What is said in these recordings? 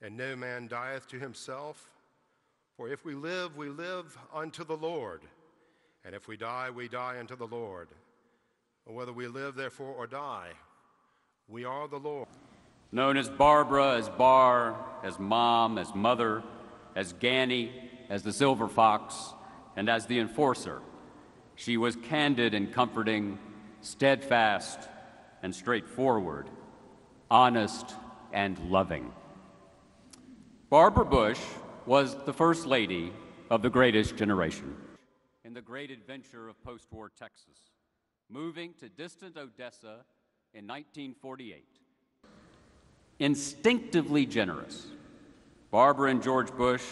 And no man dieth to himself, for if we live unto the Lord, and if we die unto the Lord. Whether we live, therefore, or die, we are the Lord. Known as Barbara, as Barr, as Mom, as Mother, as Ganny, as the Silver Fox, and as the Enforcer, she was candid and comforting, steadfast and straightforward, honest and loving. Barbara Bush was the First Lady of the greatest generation in the great adventure of post-war Texas, moving to distant Odessa in 1948. Instinctively generous, Barbara and George Bush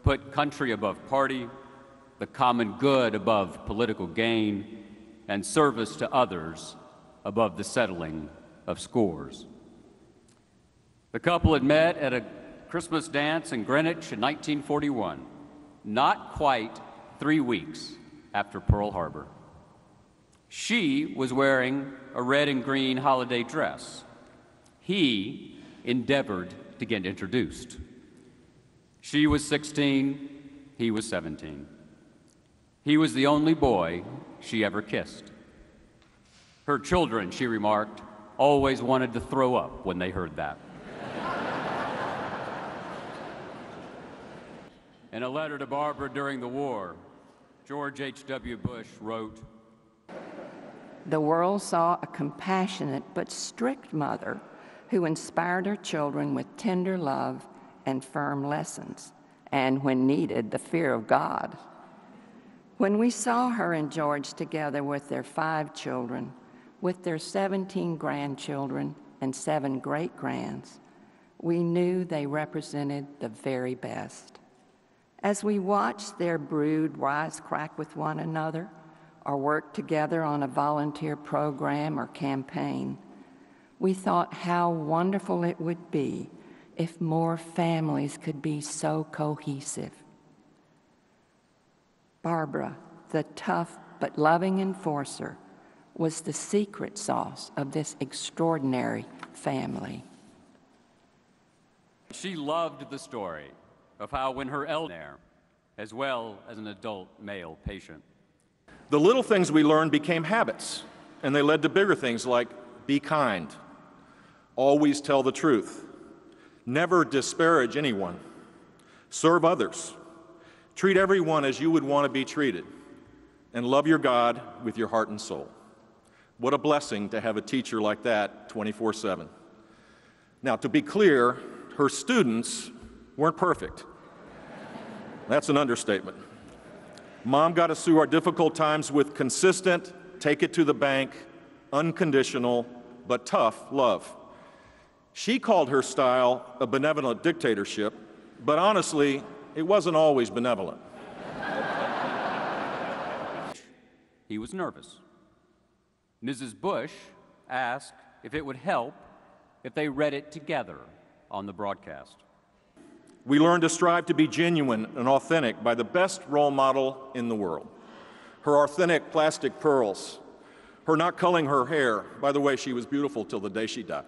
put country above party, the common good above political gain, and service to others above the settling of scores. The couple had met at a Christmas dance in Greenwich in 1941, not quite 3 weeks after Pearl Harbor. She was wearing a red and green holiday dress. He endeavored to get introduced. She was 16, he was 17. He was the only boy she ever kissed. Her children, she remarked, always wanted to throw up when they heard that. In a letter to Barbara during the war, George H.W.Bush wrote, "The world saw a compassionate but strict mother who inspired her children with tender love and firm lessons, and when needed, the fear of God. When we saw her and George together with their 5 children, with their 17 grandchildren and 7 great-grands, we knew they represented the very best. As we watched their brood wisecrack with one another or work together on a volunteer program or campaign, we thought how wonderful it would be if more families could be so cohesive." Barbara, the tough but loving enforcer, was the secret sauce of this extraordinary family. She loved the story of how when her elder, as well as an adult male patient. The little things we learned became habits, and they led to bigger things like be kind, always tell the truth, never disparage anyone, serve others, treat everyone as you would want to be treated, and love your God with your heart and soul. What a blessing to have a teacher like that 24/7. Now, to be clear, her students weren't perfect. That's an understatement. Mom got us through our difficult times with consistent, take it to the bank, unconditional, but tough love. She called her style a benevolent dictatorship, but honestly, it wasn't always benevolent. He was nervous. Mrs. Bush asked if it would help if they read it together on the broadcast. We learned to strive to be genuine and authentic by the best role model in the world. Her authentic plastic pearls, her not culling her hair. By the way, she was beautiful till the day she died.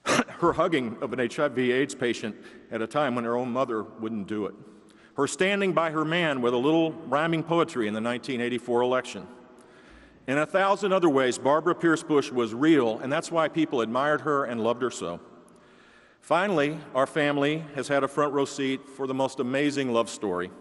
Her hugging of an HIV/AIDS patient at a time when her own mother wouldn't do it. Her standing by her man with a little rhyming poetry in the 1984 election. In 1,000 other ways, Barbara Pierce Bush was real, and that's why people admired her and loved her so. Finally, our family has had a front row seat for the most amazing love story